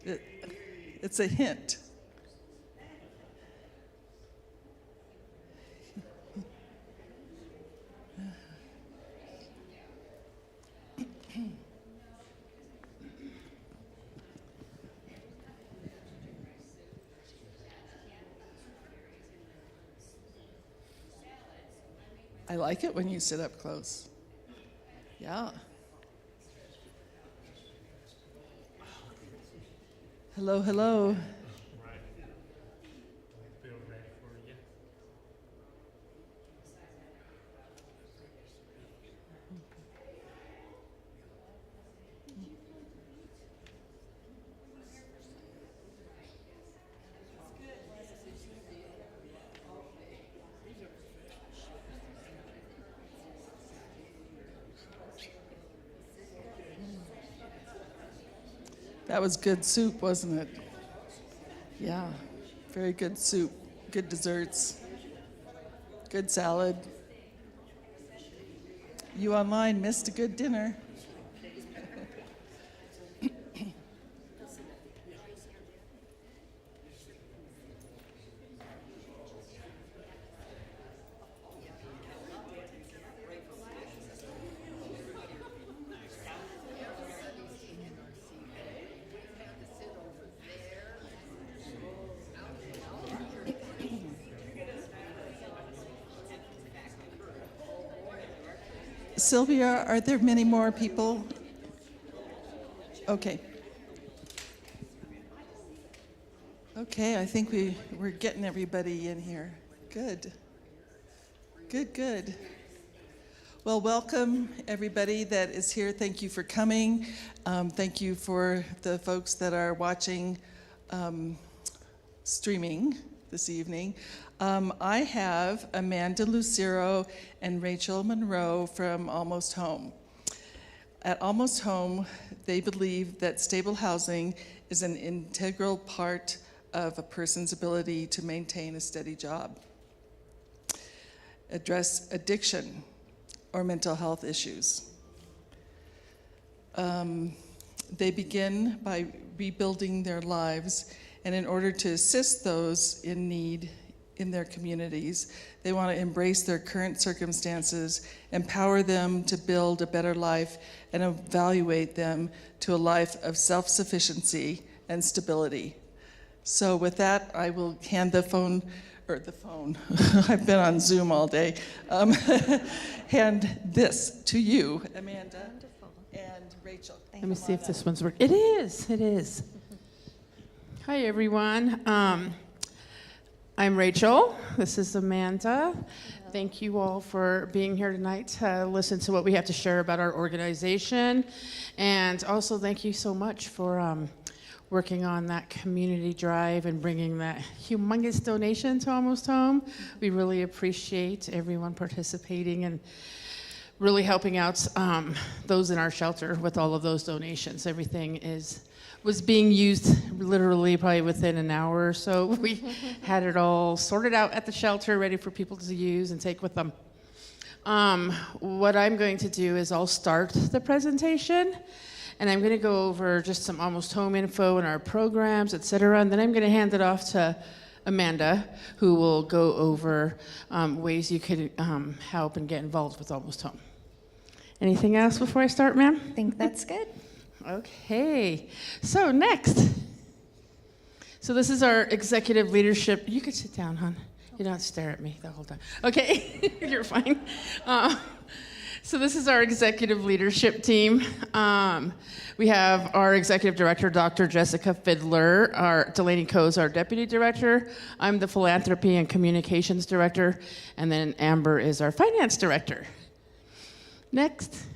It's a hint. I like it when you sit up close. Yeah. Hello, hello. That was good soup, wasn't it? Yeah, very good soup, good desserts, good salad. You online missed a good dinner. Sylvia, are there many more people? Okay. Okay, I think we're getting everybody in here. Good. Good. Well, welcome everybody that is here. Thank you for coming. Thank you for the folks that are watching streaming this evening. I have Amanda Lucero and Rachel Monroe from Almost Home. At Almost Home, they believe that stable housing is an integral part of a person's ability to maintain a steady job, address addiction or mental health issues. They begin by rebuilding their lives, and in order to assist those in need in their communities, they want to embrace their current circumstances, empower them to build a better life, and evaluate them to a life of self-sufficiency and stability. So with that, I will hand the phone, I've been on Zoom all day, hand this to you, Amanda. Wonderful. And Rachel. Let me see if this one's working. It is. Hi, everyone. I'm Rachel. This is Amanda. Hello. Thank you all for being here tonight to listen to what we have to share about our organization. And also thank you so much for working on that community drive and bringing that humongous donation to Almost Home. We really appreciate everyone participating and really helping out those in our shelter with all of those donations. Everything was being used literally probably within an hour or so. We had it all sorted out at the shelter, ready for people to use and take with them. What I'm going to do is I'll start the presentation, and I'm going to go over just some Almost Home info and our programs, et cetera, and then I'm going to hand it off to Amanda, who will go over ways you could help and get involved with Almost Home. Anything else before I start, ma'am? I think that's good. Okay, so next. So this is our executive leadership. You could sit down, hon. You don't stare at me the whole time. Okay, you're fine. So this is our executive leadership team. We have our executive director, Dr. Jessica Fiddler. Delaney Coe is our deputy director. I'm the philanthropy and communications director. And then Amber is our finance director. Next.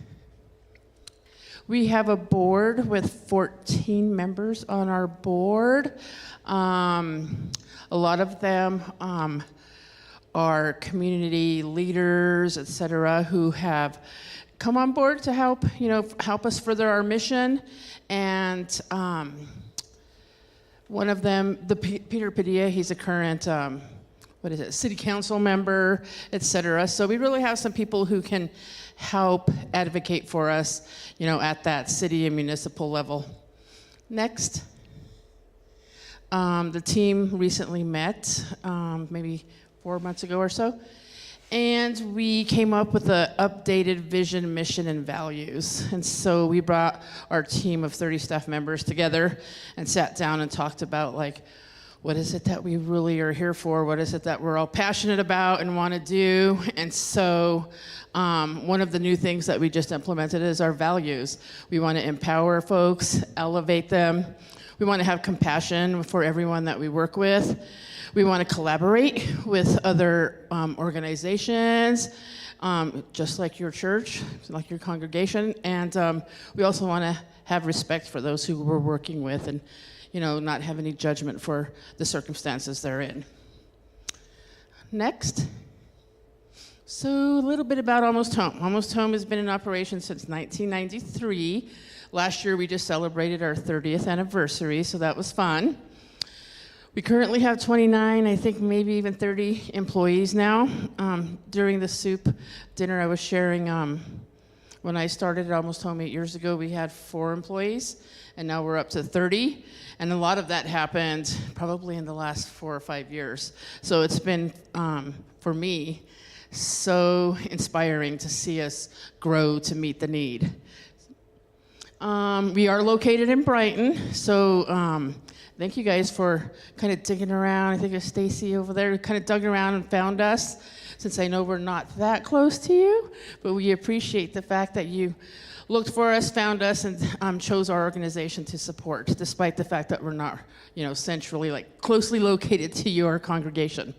We have a board with 14 members on our board. A lot of them are community leaders, et cetera, who have come on board to help us further our mission. And one of them, Peter Padilla, he's a current, city council member, et cetera. So we really have some people who can help advocate for us, at that city and municipal level. Next. The team recently met, maybe 4 months ago or so, and we came up with an updated vision, mission, and values. And so we brought our team of 30 staff members together and sat down and talked about, like, what is it that we really are here for? What is it that we're all passionate about and want to do? And so one of the new things that we just implemented is our values. We want to empower folks, elevate them. We want to have compassion for everyone that we work with. We want to collaborate with other organizations, just like your church, like your congregation. And we also want to have respect for those who we're working with and, not have any judgment for the circumstances they're in. Next. So a little bit about Almost Home. Almost Home has been in operation since 1993. Last year we just celebrated our 30th anniversary, so that was fun. We currently have 29, I think maybe even 30 employees now. During the soup dinner I was sharing, when I started at Almost Home 8 years ago, we had 4 employees, and now we're up to 30. And a lot of that happened probably in the last 4 or 5 years. So it's been, for me, so inspiring to see us grow to meet the need. We are located in Brighton, so thank you guys for kind of digging around. I think it's Stacy over there who kind of dug around and found us, since I know we're not that close to you, but we appreciate the fact that you looked for us, found us, and chose our organization to support, despite the fact that we're not, centrally, closely located to your congregation.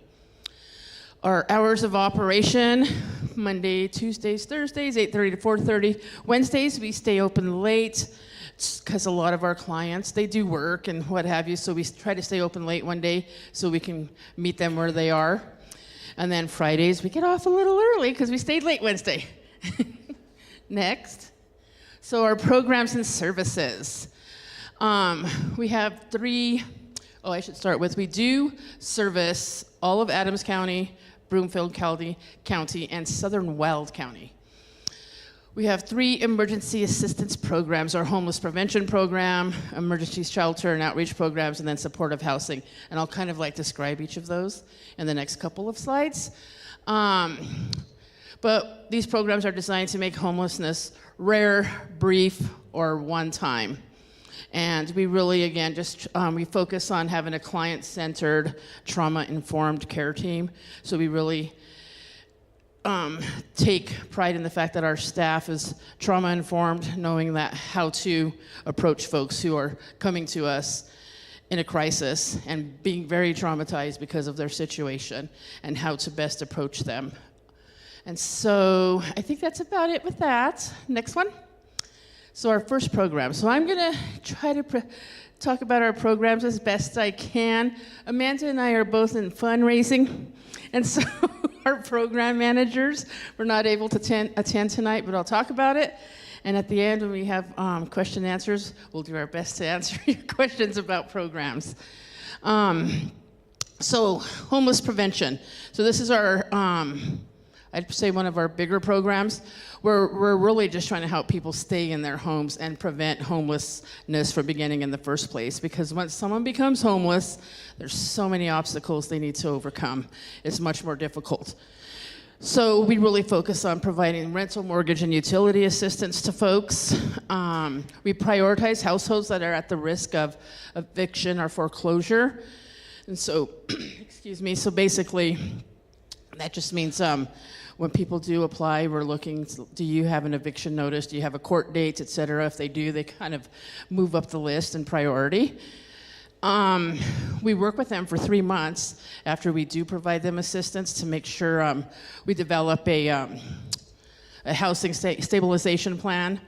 Our hours of operation, Monday, Tuesdays, Thursdays, 8:30 to 4:30. Wednesdays, we stay open late, because a lot of our clients, they do work and what have you, so we try to stay open late one day so we can meet them where they are. And then Fridays, we get off a little early because we stayed late Wednesday. Next. So our programs and services. We have 3, I should start with, we do service all of Adams County, Broomfield County, and Southern Weld County. We have 3 emergency assistance programs: our homeless prevention program, emergency shelter and outreach programs, and then supportive housing. And I'll kind of describe each of those in the next couple of slides. But these programs are designed to make homelessness rare, brief, or one time. And we really, again, we focus on having a client-centered, trauma-informed care team. So we really take pride in the fact that our staff is trauma-informed, knowing that how to approach folks who are coming to us in a crisis and being very traumatized because of their situation, and how to best approach them. And so I think that's about it with that. Next one. So our first program. So I'm going to try to talk about our programs as best I can. Amanda and I are both in fundraising, and so our program managers were not able to attend tonight, but I'll talk about it. And at the end, when we have question and answers, we'll do our best to answer your questions about programs. So homeless prevention. So this is our I'd say one of our bigger programs. We're really just trying to help people stay in their homes and prevent homelessness from beginning in the first place. Because once someone becomes homeless, there's so many obstacles they need to overcome. It's much more difficult. So we really focus on providing rental, mortgage, and utility assistance to folks. We prioritize households that are at the risk of eviction or foreclosure. And so, excuse me, so basically, that just means when people do apply, we're looking, do you have an eviction notice? Do you have a court date, et cetera? If they do, they kind of move up the list in priority. We work with them for 3 months after we do provide them assistance to make sure we develop a housing stabilization plan,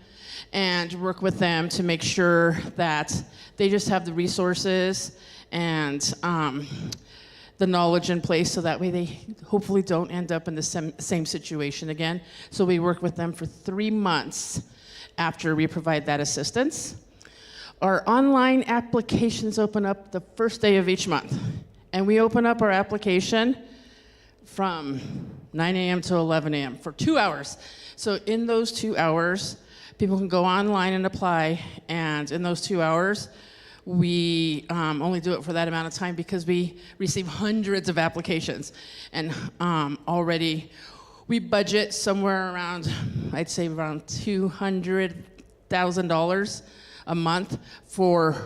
and work with them to make sure that they just have the resources and the knowledge in place, so that way they hopefully don't end up in the same situation again. So we work with them for 3 months after we provide that assistance. Our online applications open up the first day of each month. And we open up our application from 9 a.m. to 11 a.m. for 2 hours. So in those 2 hours, people can go online and apply, and in those 2 hours, we only do it for that amount of time because we receive hundreds of applications. And already we budget somewhere around, I'd say around $200,000 a month for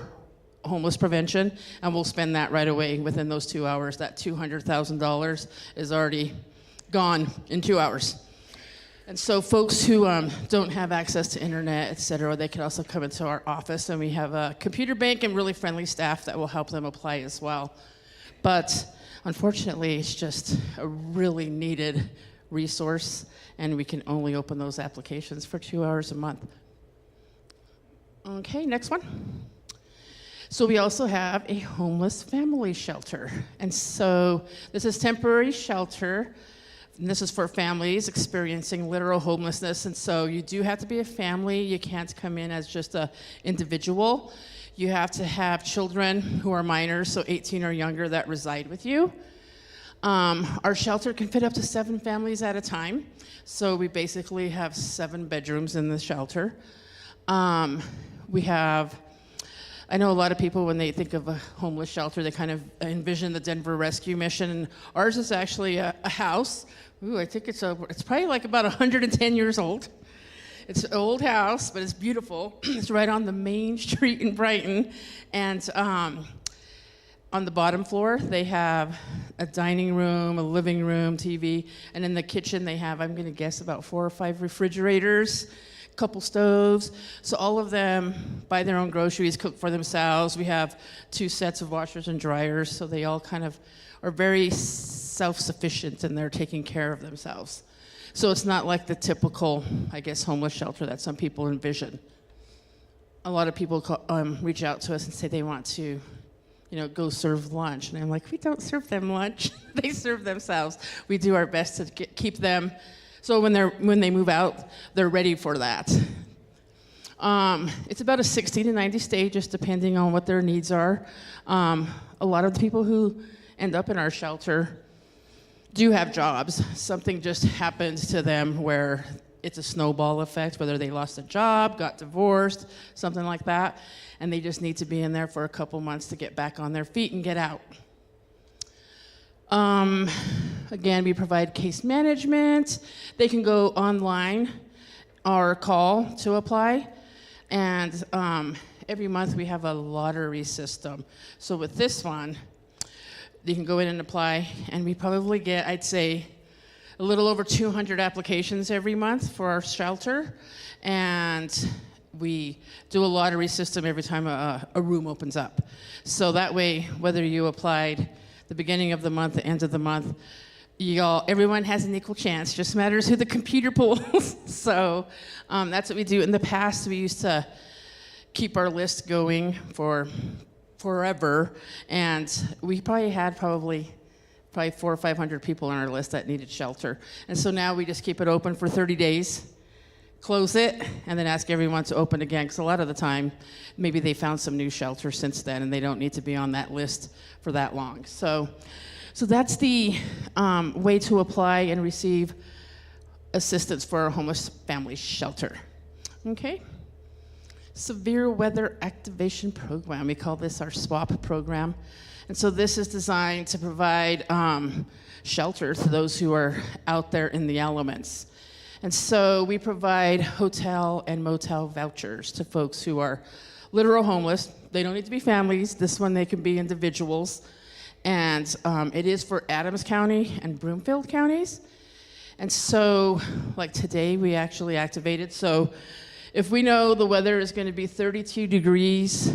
homeless prevention, and we'll spend that right away within those 2 hours. That $200,000 is already gone in 2 hours. And so folks who don't have access to internet, et cetera, they can also come into our office, and we have a computer bank and really friendly staff that will help them apply as well. But unfortunately, it's just a really needed resource, and we can only open those applications for 2 hours a month. Okay, next one. So we also have a homeless family shelter. And so this is temporary shelter. And this is for families experiencing literal homelessness. And so you do have to be a family. You can't come in as just an individual. You have to have children who are minors, so 18 or younger, that reside with you. Our shelter can fit up to 7 families at a time. So we basically have 7 bedrooms in the shelter. We have, I know a lot of people, when they think of a homeless shelter, they kind of envision the Denver Rescue Mission. And ours is actually a house. Ooh, I think it's probably like about 110 years old. It's an old house, but it's beautiful. It's right on the main street in Brighton. And on the bottom floor, they have a dining room, a living room, TV. And in the kitchen, they have, I'm going to guess, about 4 or 5 refrigerators, couple stoves. So all of them buy their own groceries, cook for themselves. We have 2 sets of washers and dryers, so they all kind of are very self-sufficient, and they're taking care of themselves. So it's not like the typical, I guess, homeless shelter that some people envision. A lot of people reach out to us and say they want to, go serve lunch. And I'm like, we don't serve them lunch. They serve themselves. We do our best to keep them, so when they move out, they're ready for that. It's about a 60 to 90 stages, depending on what their needs are. A lot of the people who end up in our shelter do have jobs. Something just happens to them where it's a snowball effect, whether they lost a job, got divorced, something like that, and they just need to be in there for a couple months to get back on their feet and get out. Again, we provide case management. They can go online or call to apply. And every month we have a lottery system. So with this one, you can go in and apply, and we probably get, I'd say, a little over 200 applications every month for our shelter. And we do a lottery system every time a room opens up. So that way, whether you applied the beginning of the month, the end of the month, everyone has an equal chance. Just matters who the computer pulls. So that's what we do. In the past, we used to keep our list going for forever, and we probably had 400 or 500 people on our list that needed shelter. And so now we just keep it open for 30 days, close it, and then ask everyone to open again, because a lot of the time, maybe they found some new shelter since then, and they don't need to be on that list for that long. So that's the way to apply and receive assistance for a homeless family shelter. Okay? Severe Weather Activation Program. We call this our SWAP program. And so this is designed to provide shelter to those who are out there in the elements. And so we provide hotel and motel vouchers to folks who are literal homeless. They don't need to be families. This one, they can be individuals. And it is for Adams County and Broomfield counties. And so, like today, we actually activated. So if we know the weather is going to be 32 degrees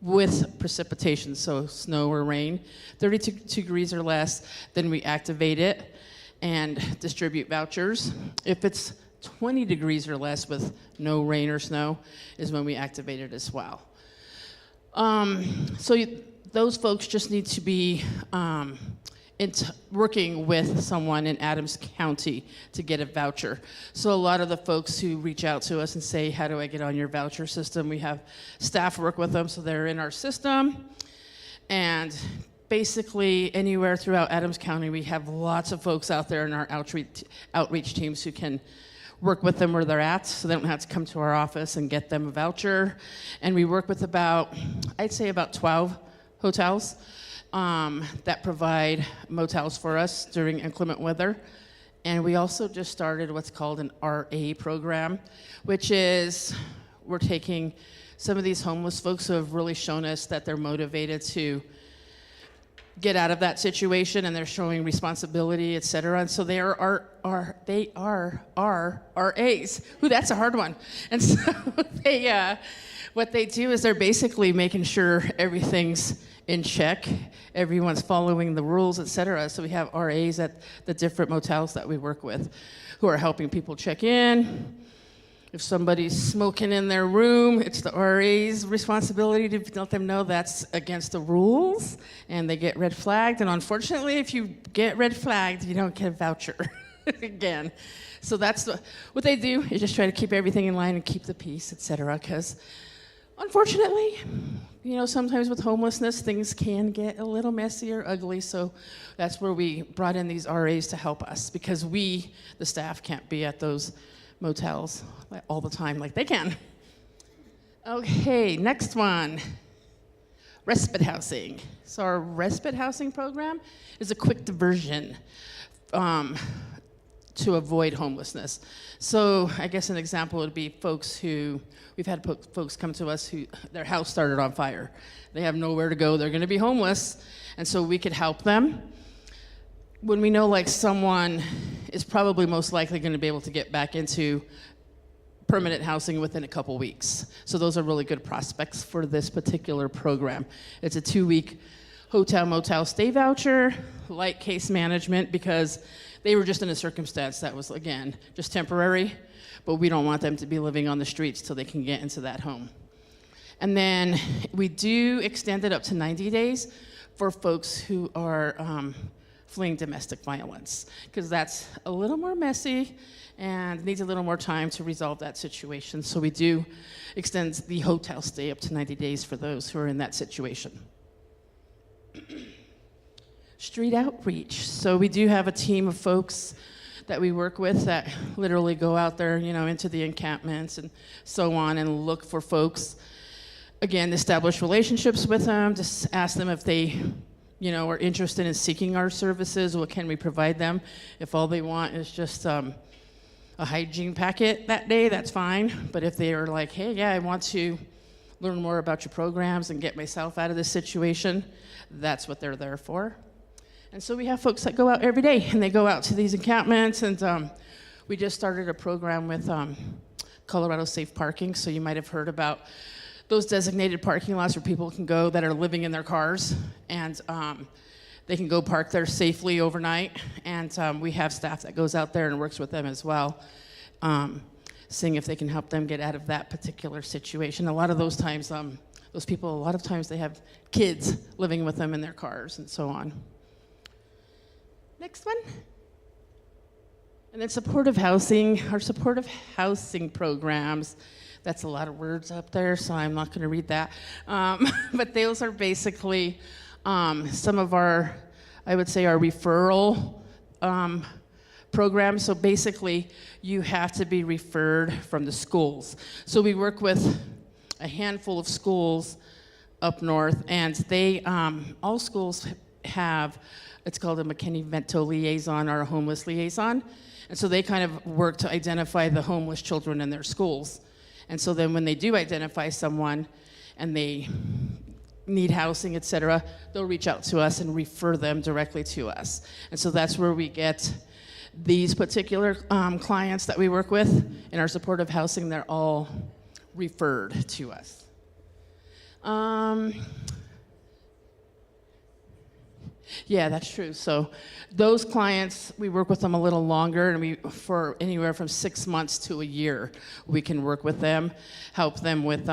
with precipitation, so snow or rain, 32 degrees or less, then we activate it and distribute vouchers. If it's 20 degrees or less with no rain or snow is when we activate it as well. Those folks just need to be working with someone in Adams County to get a voucher. So a lot of the folks who reach out to us and say, how do I get on your voucher system? We have staff work with them, so they're in our system. And basically anywhere throughout Adams County, we have lots of folks out there in our outreach teams who can work with them where they're at, so they don't have to come to our office and get them a voucher. And we work with I'd say about 12 hotels that provide motels for us during inclement weather. And we also just started what's called an RA program, which is we're taking some of these homeless folks who have really shown us that they're motivated to get out of that situation, and they're showing responsibility, et cetera. And so they are RAs. Ooh, that's a hard one. And so what they do is they're basically making sure everything's in check, everyone's following the rules, et cetera. So we have RAs at the different motels that we work with who are helping people check in. If somebody's smoking in their room, it's the RA's responsibility to let them know that's against the rules, and they get red flagged. And unfortunately, if you get red flagged, you don't get a voucher again. So that's what they do, is just try to keep everything in line and keep the peace, et cetera. Because unfortunately, sometimes with homelessness, things can get a little messy or ugly. So that's where we brought in these RAs to help us, because we, the staff, can't be at those motels all the time like they can. Okay, next one. Respite housing. So our respite housing program is a quick diversion to avoid homelessness. So I guess an example would be we've had folks come to us who their house started on fire. They have nowhere to go, they're gonna be homeless, and so we could help them. When we know someone is probably most likely going to be able to get back into permanent housing within a couple weeks. So those are really good prospects for this particular program. It's a 2-week hotel motel stay voucher, light case management, because they were just in a circumstance that was, again, just temporary, but we don't want them to be living on the streets till they can get into that home. And then we do extend it up to 90 days for folks who are fleeing domestic violence, because that's a little more messy and needs a little more time to resolve that situation. So we do extend the hotel stay up to 90 days for those who are in that situation. Street outreach. So we do have a team of folks that we work with that literally go out there, into the encampments and so on, and look for folks. Again, establish relationships with them, just ask them if they are interested in seeking our services. What can we provide them? If all they want is just a hygiene packet that day, that's fine. But if they are like, hey, yeah, I want to learn more about your programs and get myself out of this situation, that's what they're there for. And so we have folks that go out every day, and they go out to these encampments, and we just started a program with Colorado Safe Parking. So you might have heard about those designated parking lots where people can go that are living in their cars, and they can go park there safely overnight. And we have staff that goes out there and works with them as well, seeing if they can help them get out of that particular situation. A lot of those times, those people, a lot of times they have kids living with them in their cars and so on. Next one. And then supportive housing. Our supportive housing programs, that's a lot of words up there, so I'm not going to read that. But those are basically some of our, I would say, our referral programs. So basically, you have to be referred from the schools. So we work with a handful of schools up north, and they, all schools have, it's called a McKinney-Vento liaison or a homeless liaison. And so they kind of work to identify the homeless children in their schools. And so then when they do identify someone and they need housing, et cetera, they'll reach out to us and refer them directly to us. And so that's where we get these particular clients that we work with in our supportive housing. They're all referred to us. Yeah, that's true. So those clients, we work with them a little longer, and for anywhere from 6 months to a year, we can work with them, help them with,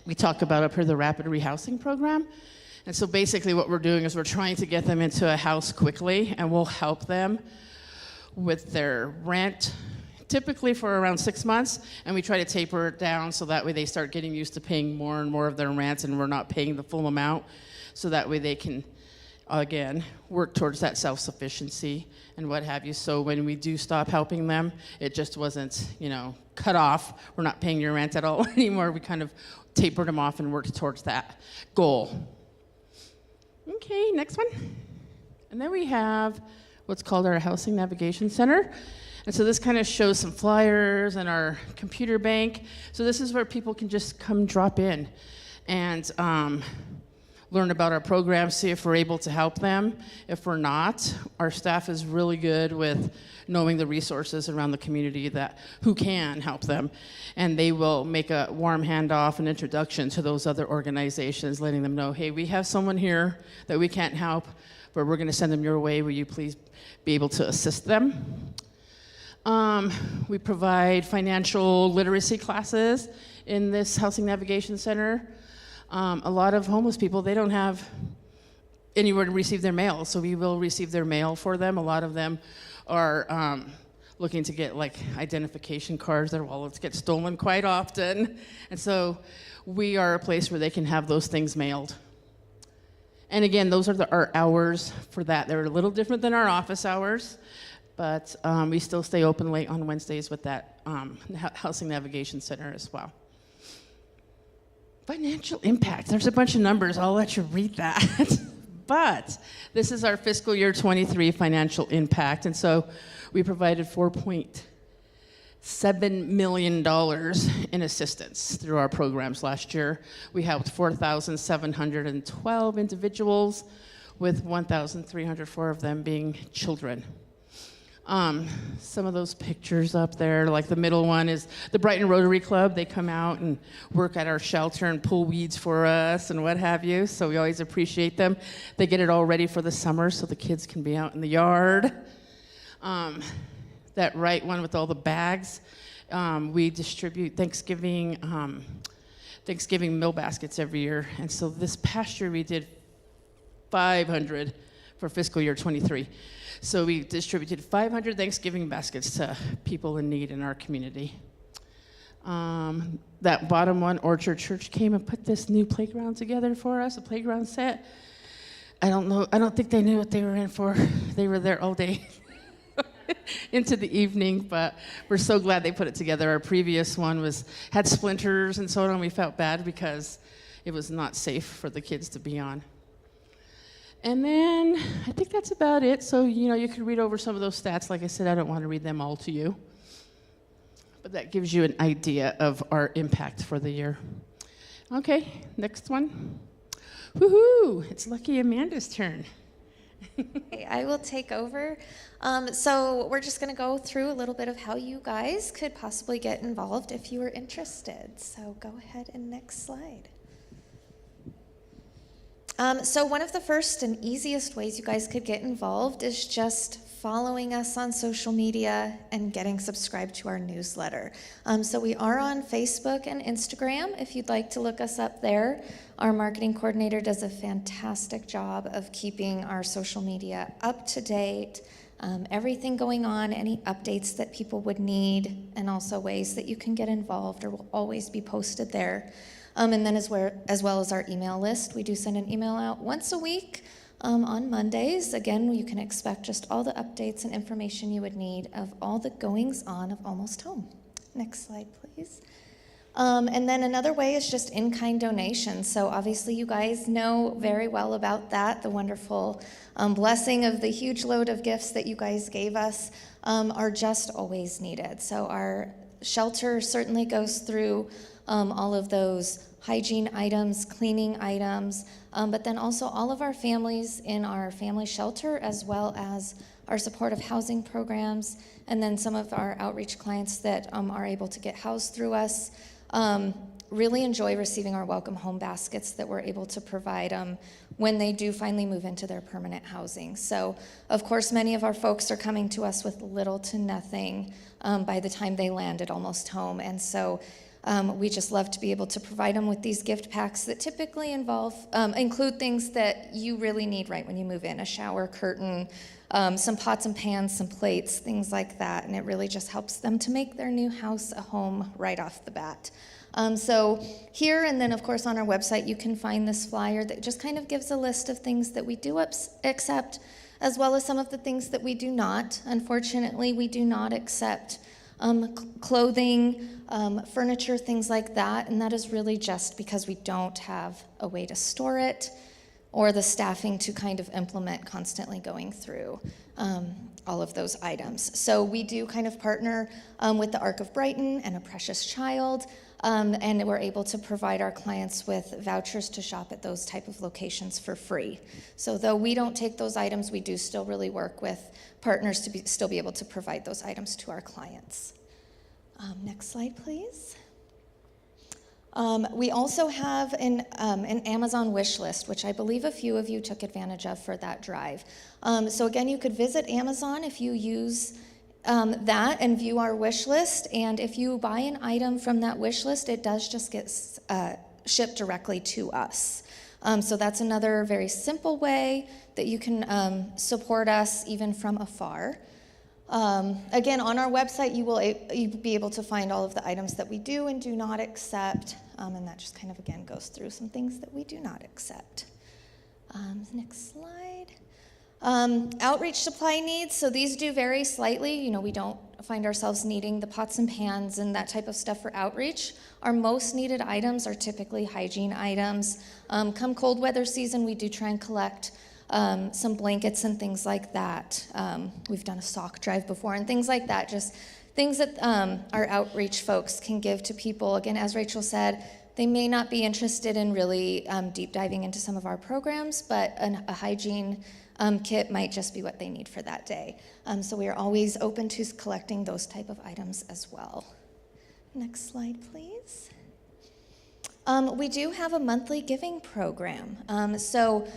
we talk about up here the rapid rehousing program. And so basically what we're doing is we're trying to get them into a house quickly, and we'll help them with their rent, typically for around 6 months, and we try to taper it down so that way they start getting used to paying more and more of their rent, and we're not paying the full amount, so that way they can again, work towards that self-sufficiency and what have you. So when we do stop helping them, it just wasn't, cut off. We're not paying your rent at all anymore. We kind of tapered them off and worked towards that goal. Okay, next one. And then we have what's called our Housing Navigation Center. And so this kind of shows some flyers and our computer bank. So this is where people can just come drop in and learn about our program, see if we're able to help them. If we're not, our staff is really good with knowing the resources around the community who can help them. And they will make a warm handoff and introduction to those other organizations, letting them know, hey, we have someone here that we can't help, but we're gonna send them your way. Will you please be able to assist them? We provide financial literacy classes in this Housing Navigation Center. A lot of homeless people, they don't have anywhere to receive their mail, so we will receive their mail for them. A lot of them are looking to get identification cards. Their wallets get stolen quite often. And so we are a place where they can have those things mailed. And again, those are our hours for that. They're a little different than our office hours, but we still stay open late on Wednesdays with that Housing Navigation Center as well. Financial impact. There's a bunch of numbers. I'll let you read that. But this is our fiscal year 23 financial impact. And so we provided $4.7 million in assistance through our programs last year. We helped 4,712 individuals, with 1,304 of them being children. Some of those pictures up there, like the middle one is the Brighton Rotary Club. They come out and work at our shelter and pull weeds for us and what have you, so we always appreciate them. They get it all ready for the summer so the kids can be out in the yard. That right one with all the bags, we distribute Thanksgiving meal baskets every year, and so this past year we did 500 for fiscal year 23. So we distributed 500 Thanksgiving baskets to people in need in our community. That bottom one, Orchard Church, came and put this new playground together for us, a playground set. I don't think they knew what they were in for. They were there all day into the evening, but we're so glad they put it together. Our previous one had splinters and so on. We felt bad because it was not safe for the kids to be on. And then I think that's about it. So, you can read over some of those stats. Like I said, I don't want to read them all to you. But that gives you an idea of our impact for the year. Okay, next one. Woohoo! It's Lucky Amanda's turn. I will take over. So we're just going to go through a little bit of how you guys could possibly get involved if you were interested. So go ahead and next slide. So one of the first and easiest ways you guys could get involved is just following us on social media and getting subscribed to our newsletter. So we are on Facebook and Instagram if you'd like to look us up there. Our marketing coordinator does a fantastic job of keeping our social media up to date, everything going on, any updates that people would need, and also ways that you can get involved or will always be posted there. And then as well as our email list, we do send an email out once a week on Mondays. Again, you can expect just all the updates and information you would need of all the goings on of Almost Home. Next slide, please. And then another way is just in-kind donations. So obviously you guys know very well about that. The wonderful blessing of the huge load of gifts that you guys gave us are just always needed. So our shelter certainly goes through all of those hygiene items, cleaning items, but then also all of our families in our family shelter, as well as our supportive housing programs, and then some of our outreach clients that are able to get housed through us really enjoy receiving our welcome home baskets that we're able to provide when they do finally move into their permanent housing. So, of course, many of our folks are coming to us with little to nothing by the time they land at Almost Home, and so we just love to be able to provide them with these gift packs that typically include things that you really need right when you move in: a shower curtain, some pots and pans, some plates, things like that. And it really just helps them to make their new house a home right off the bat. So here and then, of course, on our website, you can find this flyer that just kind of gives a list of things that we do accept, as well as some of the things that we do not. Unfortunately, we do not accept clothing, furniture, things like that, and that is really just because we don't have a way to store it or the staffing to kind of implement constantly going through all of those items. So we do kind of partner with the Ark of Brighton and A Precious Child, and we're able to provide our clients with vouchers to shop at those type of locations for free. So though we don't take those items, we do still really work with partners to still be able to provide those items to our clients. Next slide, please. We also have an Amazon wish list, which I believe a few of you took advantage of for that drive. So again, you could visit Amazon if you use that and view our wish list. And if you buy an item from that wish list, it does just get shipped directly to us. So that's another very simple way that you can support us even from afar. Again, on our website, you'll be able to find all of the items that we do and do not accept, and that just kind of, again, goes through some things that we do not accept. Next slide. Outreach supply needs, so these do vary slightly. You know, we don't find ourselves needing the pots and pans and that type of stuff for outreach. Our most needed items are typically hygiene items. Come cold weather season, we do try and collect some blankets and things like that. We've done a sock drive before and things like that, just things that our outreach folks can give to people. Again, as Rachel said, they may not be interested in really deep diving into some of our programs, but a hygiene kit might just be what they need for that day. So we are always open to collecting those type of items as well. Next slide, please. We do have a monthly giving program. So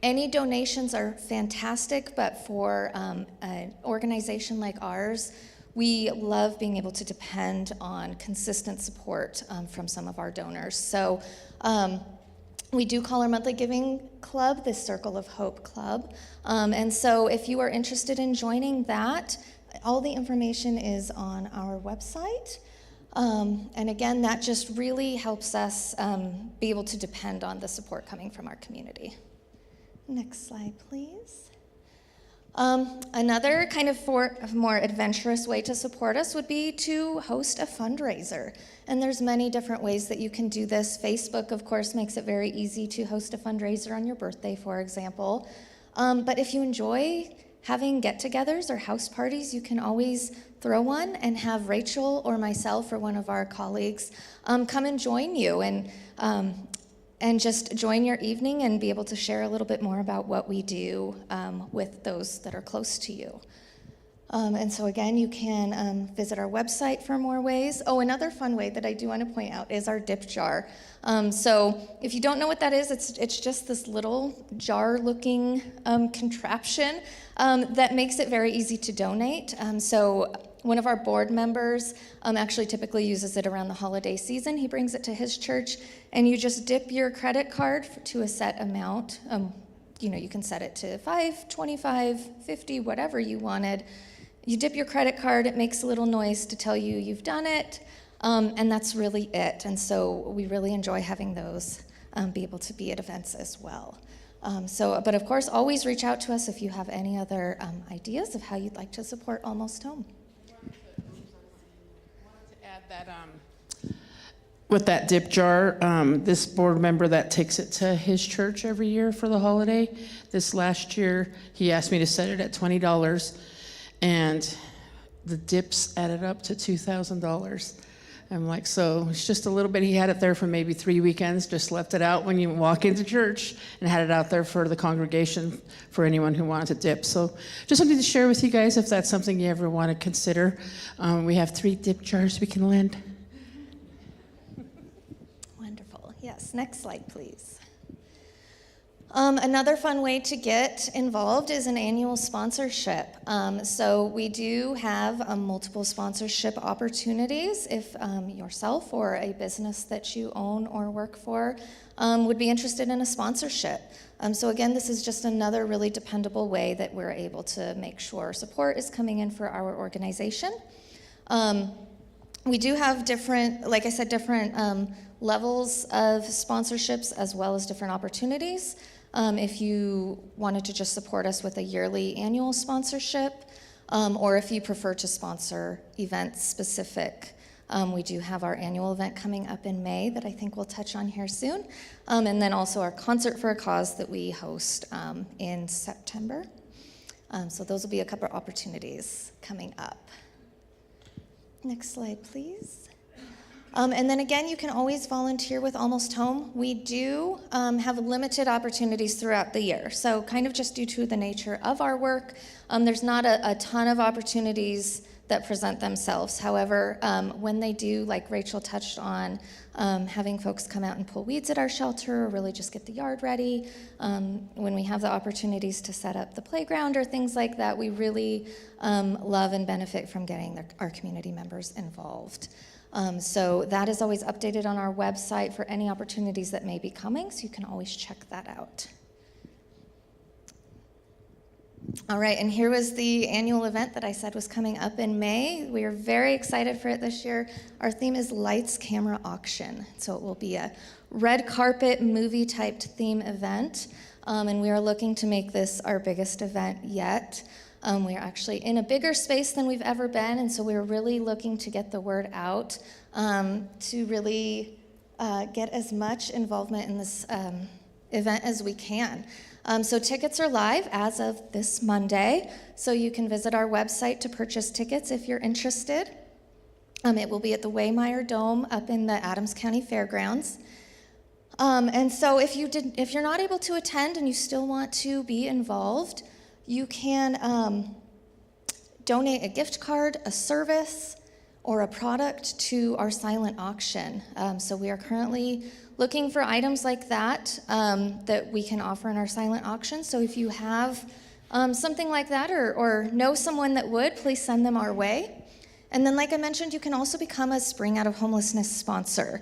any donations are fantastic, but for an organization like ours, we love being able to depend on consistent support from some of our donors. So we do call our monthly giving club the Circle of Hope Club. And so if you are interested in joining that, all the information is on our website. And again, that just really helps us be able to depend on the support coming from our community. Next slide, please. Another kind of more adventurous way to support us would be to host a fundraiser. And there's many different ways that you can do this. Facebook, of course, makes it very easy to host a fundraiser on your birthday, for example. But if you enjoy having get-togethers or house parties, you can always throw one and have Rachel or myself or one of our colleagues come and join you and just join your evening and be able to share a little bit more about what we do with those that are close to you. And so again, you can visit our website for more ways. Oh, another fun way that I do want to point out is our dip jar. So if you don't know what that is, it's just this little jar-looking contraption that makes it very easy to donate. So one of our board members actually typically uses it around the holiday season. He brings it to his church, and you just dip your credit card to a set amount. You can set it to $5, $25, $50, whatever you wanted. You dip your credit card, it makes a little noise to tell you you've done it, and that's really it. And so we really enjoy having those be able to be at events as well. But of course, always reach out to us if you have any other ideas of how you'd like to support Almost Home. That with that dip jar, this board member that takes it to his church every year for the holiday, this last year he asked me to set it at $20, and the dips added up to $2,000. I'm like, so it's just a little bit. He had it there for maybe 3 weekends, just left it out when you walk into church, and had it out there for the congregation for anyone who wanted to dip. So just wanted to share with you guys if that's something you ever want to consider. We have 3 dip jars we can lend. Wonderful. Yes, next slide, please. Another fun way to get involved is an annual sponsorship. So we do have multiple sponsorship opportunities if yourself or a business that you own or work for would be interested in a sponsorship. So again, this is just another really dependable way that we're able to make sure support is coming in for our organization. We do have different, like I said, different levels of sponsorships as well as different opportunities. If you wanted to just support us with a yearly annual sponsorship, or if you prefer to sponsor events specific. We do have our annual event coming up in May that I think we'll touch on here soon. And then also our Concert for a Cause that we host in September. So those will be a couple of opportunities coming up. Next slide, please. And then again, you can always volunteer with Almost Home. We do have limited opportunities throughout the year. So kind of just due to the nature of our work, there's not a ton of opportunities that present themselves. However, when they do, like Rachel touched on, having folks come out and pull weeds at our shelter or really just get the yard ready, when we have the opportunities to set up the playground or things like that, we really love and benefit from getting our community members involved. So that is always updated on our website for any opportunities that may be coming, so you can always check that out. All right, and here was the annual event that I said was coming up in May. We are very excited for it this year. Our theme is Lights, Camera, Auction. So it will be a red carpet movie-typed theme event, and we are looking to make this our biggest event yet. We are actually in a bigger space than we've ever been, and so we're really looking to get the word out to really get as much involvement in this event as we can. So tickets are live as of this Monday, so you can visit our website to purchase tickets if you're interested. It will be at the Waymire Dome up in the Adams County Fairgrounds. And so if you're not able to attend and you still want to be involved, you can donate a gift card, a service, or a product to our silent auction. So we are currently looking for items like that that we can offer in our silent auction. So if you have something like that or know someone that would, please send them our way. And then like I mentioned, you can also become a Spring Out of Homelessness sponsor.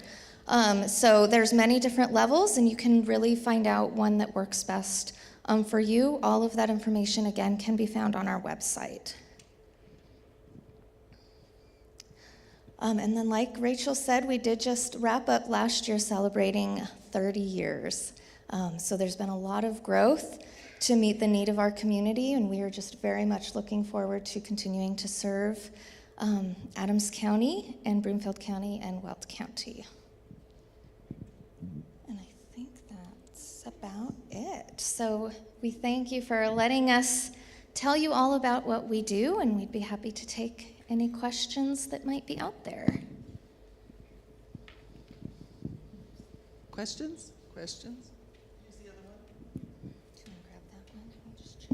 So there's many different levels, and you can really find out one that works best for you. All of that information, again, can be found on our website. And then like Rachel said, we did just wrap up last year celebrating 30 years. So there's been a lot of growth to meet the need of our community, and we are just very much looking forward to continuing to serve Adams County and Broomfield County and Weld County. And I think that's about it. So we thank you for letting us tell you all about what we do, and we'd be happy to take any questions that might be out there. Questions? Questions? Here's the other one. Do you want to grab that one? I'll just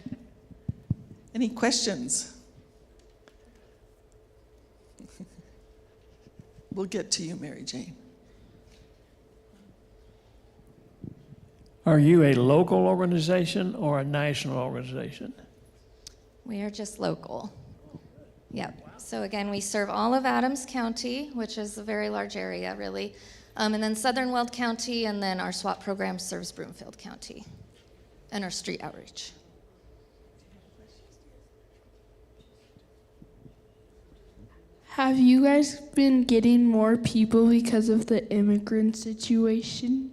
trade. Any questions? We'll get to you, Mary Jane. Are you a local organization or a national organization? We are just local. Yep. So again, we serve all of Adams County, which is a very large area, really. And then Southern Weld County, and then our SWAT program serves Broomfield County, and our street outreach. Have you guys been getting more people because of the immigrant situation?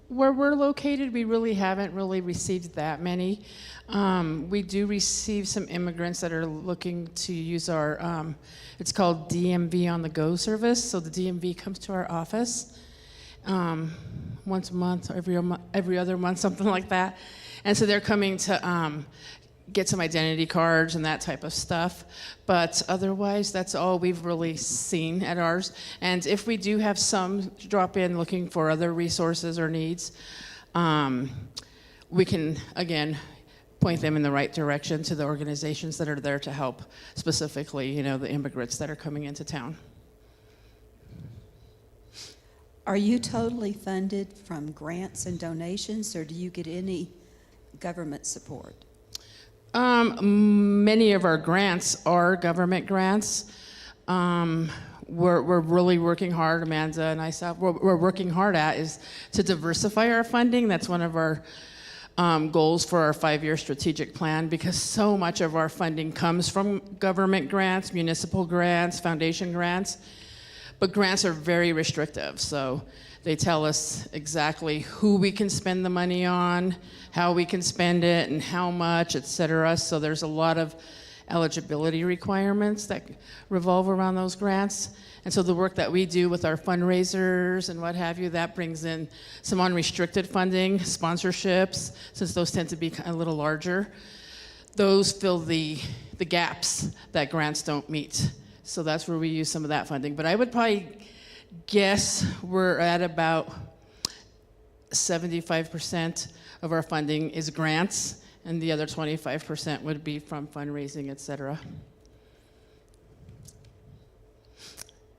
Where we're located, we really haven't really received that many. We do receive some immigrants that are looking to use our, it's called DMV on the go service. So the DMV comes to our office once a month, or every other month, something like that. And so they're coming to get some identity cards and that type of stuff. But otherwise, that's all we've really seen at ours. And if we do have some drop in looking for other resources or needs, we can, again, point them in the right direction to the organizations that are there to help, specifically, the immigrants that are coming into town. Are you totally funded from grants and donations, or do you get any government support? Many of our grants are government grants. We're really working hard, Amanda and I, we're working hard at is to diversify our funding. That's one of our goals for our 5-year strategic plan, because so much of our funding comes from government grants, municipal grants, foundation grants, but grants are very restrictive. So they tell us exactly who we can spend the money on, how we can spend it, and how much, et cetera. So there's a lot of eligibility requirements that revolve around those grants. And so the work that we do with our fundraisers and what have you, that brings in some unrestricted funding, sponsorships, since those tend to be a little larger. Those fill the gaps that grants don't meet. So that's where we use some of that funding. But I would probably guess we're at about 75% of our funding is grants, and the other 25% would be from fundraising, et cetera.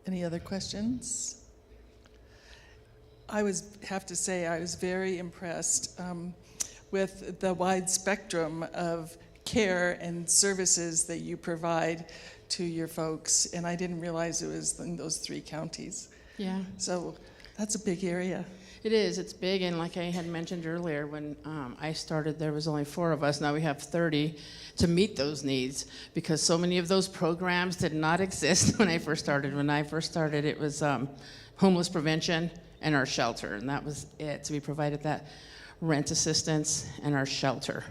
Any other questions? Have to say, I was very impressed with the wide spectrum of care and services that you provide to your folks, and I didn't realize it was in those 3 counties. Yeah. So that's a big area. It is. It's big, and like I had mentioned earlier, when I started, there was only 4 of us. Now we have 30 to meet those needs, because so many of those programs did not exist when I first started. When I first started, it was homeless prevention and our shelter, and that was it. So we provided that rent assistance and our shelter,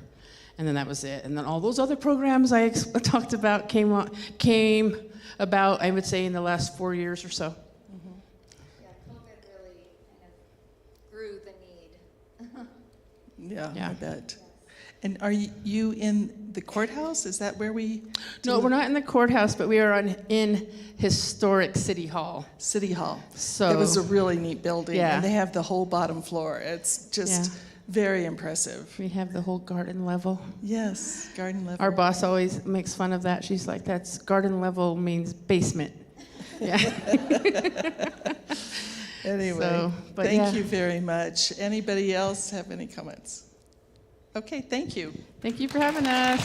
and then that was it. And then all those other programs I talked about came about, I would say, in the last 4 years or so. Yeah, Yeah. I bet. And are you in the courthouse? Is that where we? No, we're not in the courthouse, but we are in historic City Hall. City Hall. So It was a really neat building. Yeah. And they have the whole bottom floor. It's just very impressive. we have the whole garden level. Yes, garden level. Our boss always makes fun of that. She's like, "That's garden level means basement." Yeah. Anyway, So, but thank yeah. you very much. Anybody else have any comments? Okay, thank you. Thank you for having us.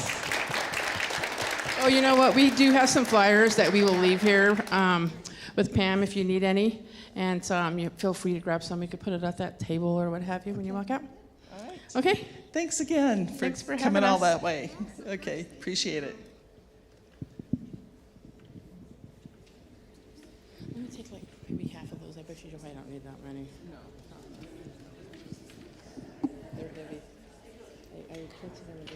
Oh, you know what? We do have some flyers that we will leave here with Pam if you need any. And you feel free to grab some. You could put it at that table or what have you when you walk out. All right. Okay? Thanks again Thanks for coming having all us. that way. Okay, appreciate it. Let me take like maybe half of those. I bet you probably don't need that many. No. They're heavy. I printed them.